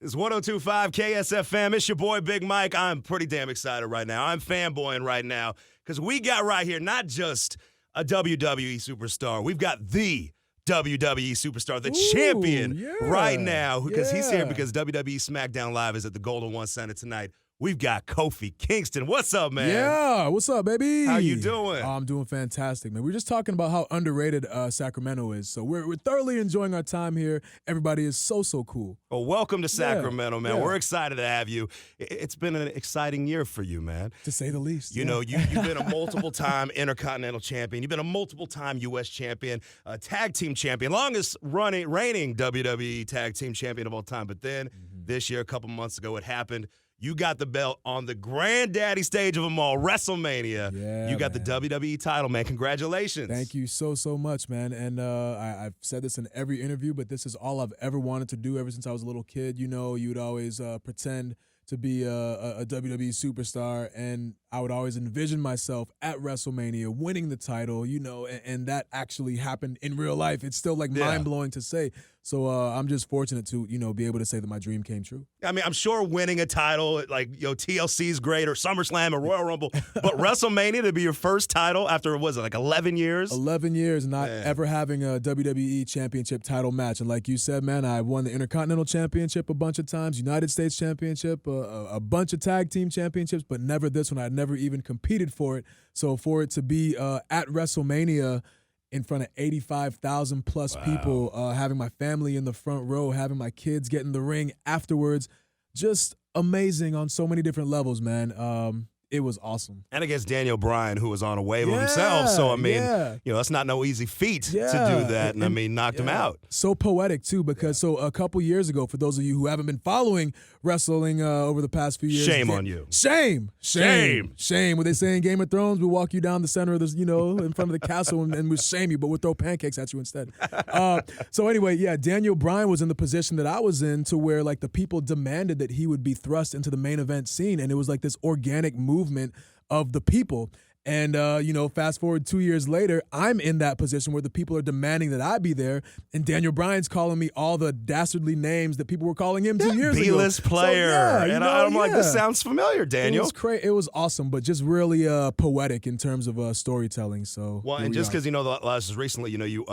It's 102.5 KSFM. It's your boy, Big Mike. I'm pretty damn excited right now. I'm fanboying right now because we got right here not just a WWE superstar. We've got the WWE superstar, the champion right now because he's here because WWE Smackdown Live is at the Golden One Center tonight. We've got Kofi Kingston. What's up, man? Yeah, what's up, baby? How you doing? I'm doing fantastic, man. We were just talking about how underrated Sacramento is. So we're thoroughly enjoying our time here. Everybody is so cool. Well, welcome to Sacramento, man. We're excited to have you. It's been an exciting year for you, man. To say the least. You know, you've been a multiple-time Intercontinental Champion. You've been a multiple-time U.S. Champion, Tag Team Champion, longest reigning WWE Tag Team Champion of all time. But then this year, a couple months ago, it happened. You got the belt on the granddaddy stage of them all, WrestleMania. Yeah, you got the WWE title, man. Congratulations. Thank you so much, man. And I've said this in every interview, but this is all I've ever wanted to do ever since I was a little kid. You know, you'd always pretend to be a WWE superstar, and I would always envision myself at WrestleMania winning the title, you know, and that actually happened in real life. It's still like mind-blowing to say. So I'm just fortunate to, you know, be able to say that my dream came true. I mean, I'm sure winning a title like, you know, TLC is great or SummerSlam or Royal Rumble, but WrestleMania to be your first title after, was it like 11 years? 11 years not ever having a WWE Championship title match. And like you said, man, I won the Intercontinental Championship a bunch of times, United States Championship, a bunch of Tag Team Championships, but never this one. I'd never even competed for it. So for it to be at WrestleMania in front of 85,000 plus people, having my family in the front row, having my kids get in the ring afterwards, just amazing on so many different levels, man. It was awesome. And against Daniel Bryan, who was on a wave of himself. So, I mean, you know, that's not no easy feat to do that. And I mean, knocked him out. So poetic, too, because so a couple years ago, for those of you who haven't been following wrestling over the past few years. Shame on you. Shame. What they say in Game of Thrones, we walk you down the center of this, you know, in front of the castle and we shame you, but we'll throw pancakes at you instead. So anyway, Daniel Bryan was in the position that I was in to where, like, the people demanded that he would be thrust into the main event scene. And it was like this organic movement of the people. And, you know, fast forward 2 years later, I'm in that position where the people are demanding that I be there. And Daniel Bryan's calling me all the dastardly names that people were calling him 2 years ago. B-list player. So, I'm like, this sounds familiar, Daniel. It was awesome, but just really poetic in terms of storytelling. So, well, and just because, you know, just recently, you know, you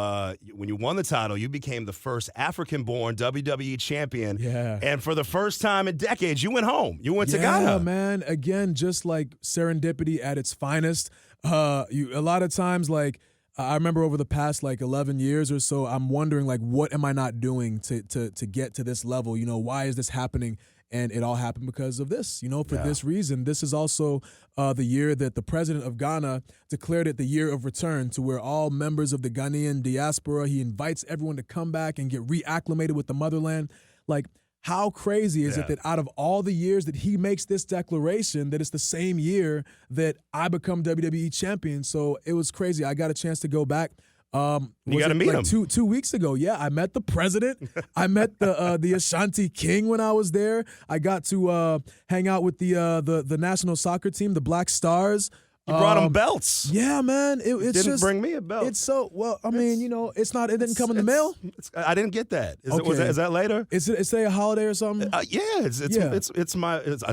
when you won the title, you became the first African-born WWE champion. Yeah. And for the first time in decades, you went home. You went to Ghana. Yeah, man. Again, just like serendipity at its finest. A lot of times, like, I remember over the past, like, 11 years or so, I'm wondering, like, what am I not doing to get to this level? You know, why is this happening? And it all happened because of this, you know, for this reason. This is also the year that the president of Ghana declared it the year of return, to where all members of the Ghanaian diaspora, he invites everyone to come back and get reacclimated with the motherland. Like, how crazy is it that out of all the years that he makes this declaration, that it's the same year that I become WWE champion? So it was crazy. I got a chance to go back. You got to meet him. 2 weeks ago. Yeah, I met the president. I met the Ashanti King when I was there. I got to hang out with the national soccer team, the Black Stars. You brought him belts. Yeah, man. It didn't bring me a belt. It's so, well, I mean, you know, it didn't come in the mail. I didn't get that. Is that later? Is it a holiday or something? It's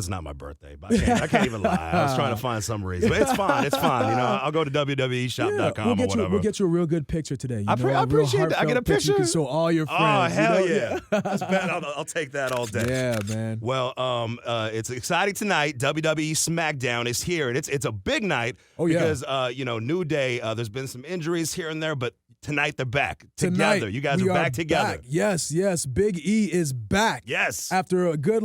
not my birthday, but I can't even lie. I was trying to find some reason, but it's fine. You know, I'll go to WWEshop.com or whatever. We'll get you a real good picture today. I appreciate that. I get a picture. You can show all your friends. Oh, hell yeah. That's bad. I'll take that all day. Yeah, man. Well, it's exciting tonight. WWE Smackdown is here, and it's a big night. Oh, yeah. Because, you know, New Day, there's been some injuries here and there, but tonight they're back together. You guys are back together. Yes. Big E is back. Yes. After a good,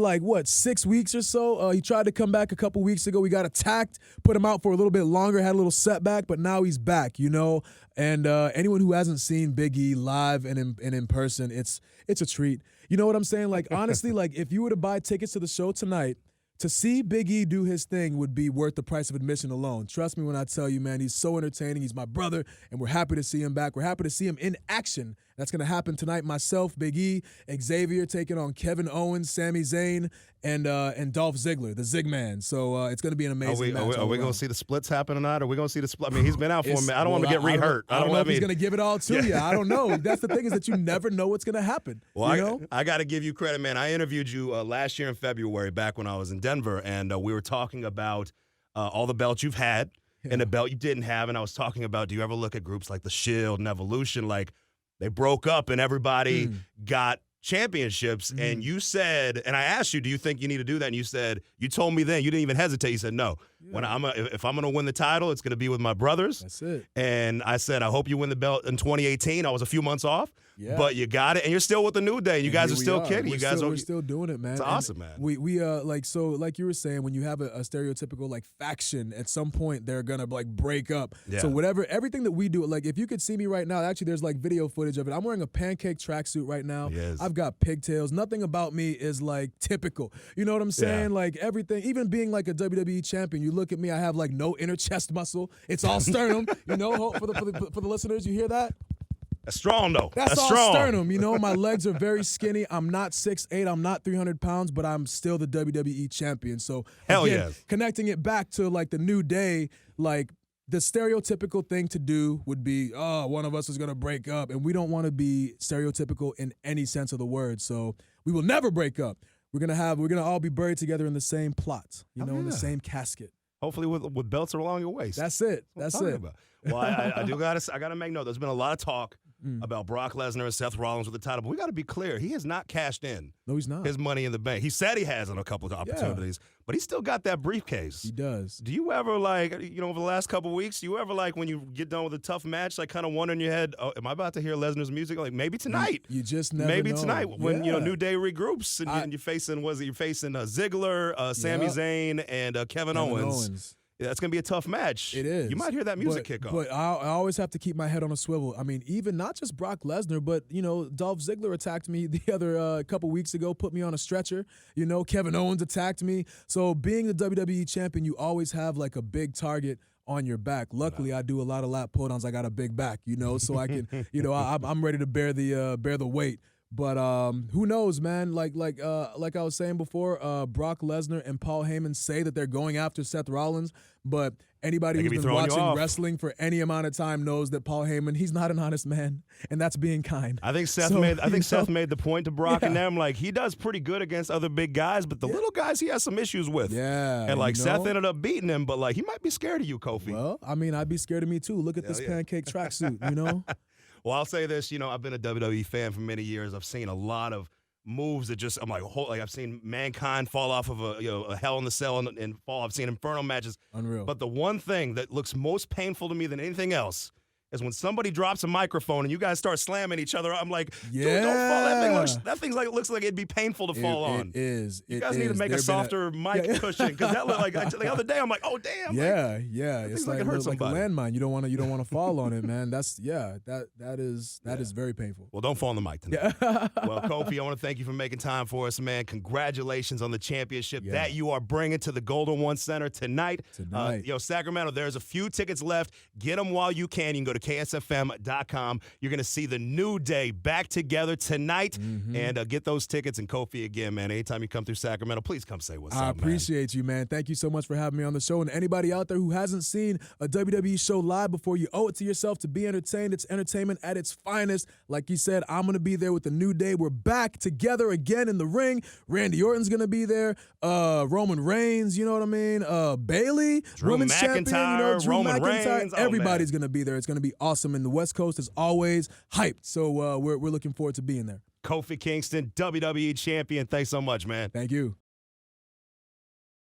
6 weeks or so. He tried to come back a couple weeks ago. We got attacked, put him out for a little bit longer, had a little setback, but now he's back, you know. And anyone who hasn't seen Big E live and in person, it's a treat. You know what I'm saying? Like, honestly, like, if you were to buy tickets to the show tonight, to see Big E do his thing would be worth the price of admission alone. Trust me when I tell you, man, he's so entertaining. He's my brother, and we're happy to see him back. We're happy to see him in action That's going to happen tonight. Myself, Big E, Xavier taking on Kevin Owens, Sami Zayn, and Dolph Ziggler, the Zigman. So it's going to be an amazing match. Are we going to see the splits happen or not? Are we going to see the split? I mean, he's been out for a minute. I don't want to get re-hurt. I don't know if he's going to give it all to you. I don't know. That's the thing, is that you never know what's going to happen. Well, I got to give you credit, man. I interviewed you last year in February, back when I was in Denver, and we were talking about all the belts you've had and the belt you didn't have, and I was talking about, do you ever look at groups like the Shield and Evolution, like they broke up and everybody got championships, and you said, and I asked you, do you think you need to do that? And you said, you told me then, you didn't even hesitate. You said, no. Yeah. If I'm going to win the title, it's going to be with my brothers. That's it. And I said, I hope you win the belt in 2018. I was a few months off, but you got it, and you're still with the New Day. And you guys are still kicking. We're still doing it, man. It's awesome, man. We like you were saying, when you have a stereotypical like faction, at some point they're gonna like break up. Yeah. So everything that we do, like if you could see me right now, actually there's like video footage of it. I'm wearing a pancake tracksuit right now. Yes. I've got pigtails. Nothing about me is like typical. You know what I'm saying? Yeah. Like everything, even being like a WWE champion, you look at me, I have like no inner chest muscle. It's all sternum. You know, for the listeners, you hear that? That's strong, though. That's all strong. sternum. You know, my legs are very skinny. I'm not 6'8". I'm not 300 pounds, but I'm still the WWE champion. So, connecting it back to, like, the New Day, like, the stereotypical thing to do would be, one of us is going to break up. And we don't want to be stereotypical in any sense of the word. So we will never break up. We're going to all be buried together in the same plot, in the same casket. Hopefully with belts along your waist. That's it. That's it. Well, I gotta make note. There's been a lot of talk about Brock Lesnar and Seth Rollins with the title, but we got to be clear. He has not cashed in. No, he's not. His Money in the Bank. He said he has on a couple of opportunities, but he's still got that briefcase. He does. Do you ever, like, over the last couple of weeks, do you ever, like, when you get done with a tough match, like, kind of wonder in your head, oh, am I about to hear Lesnar's music? Like, maybe tonight. You just never maybe know. Tonight when, New Day regroups and you're facing, Ziggler, Sami Zayn, and Kevin Owens. That's going to be a tough match. It is. You might hear that music kick off. But I always have to keep my head on a swivel. I mean, even not just Brock Lesnar, but, Dolph Ziggler attacked me the other couple weeks ago, put me on a stretcher. Kevin Owens attacked me. So being the WWE champion, you always have, like, a big target on your back. Luckily, I do a lot of lap pull-downs. I got a big back, so I can, I'm ready to bear the weight. But who knows, man? Like I was saying before, Brock Lesnar and Paul Heyman say that they're going after Seth Rollins, but anybody who's been watching wrestling for any amount of time knows that Paul Heyman, he's not an honest man, and that's being kind. I think Seth made the point to Brock and them, like, he does pretty good against other big guys, but the little guys he has some issues with. Yeah. And like Seth ended up beating him, but like he might be scared of you, Kofi. Well, I mean, I'd be scared of me too. Look at this pancake tracksuit, Well, I'll say this, I've been a WWE fan for many years. I've seen a lot of moves that I'm like, I've seen Mankind fall off of a Hell in the Cell and fall. I've seen Inferno matches. Unreal. But the one thing that looks most painful to me than anything else is when somebody drops a microphone and you guys start slamming each other. I'm like, dude, don't fall. That thing looks like it'd be painful to fall on. It is. You guys need to make a softer mic cushion, because that looked like the other day. I'm like, oh damn. It's like a landmine. You don't want to fall on it, man. That is very painful. Well, don't fall on the mic tonight. Well, Kofi, I want to thank you for making time for us, man. Congratulations on the championship that you are bringing to the Golden One Center tonight. Sacramento, there's a few tickets left. Get them while you can. You can go to KSFM.com. You're going to see the New Day back together tonight, and get those tickets. And Kofi, again, man, anytime you come through Sacramento, please come say what's up, I appreciate you, man. Thank you so much for having me on the show. And anybody out there who hasn't seen a WWE show live before, you owe it to yourself to be entertained. It's entertainment at its finest. Like you said, I'm going to be there with the New Day. We're back together again in the ring. Randy Orton's going to be there. Roman Reigns, you know what I mean? Bayley, Women's Champion, Drew Roman McIntyre. Reigns. Everybody's going to be there. It's going to be awesome, and the West Coast is always hyped, so we're looking forward to being there. Kofi Kingston, WWE Champion. Thanks so much, man. Thank you.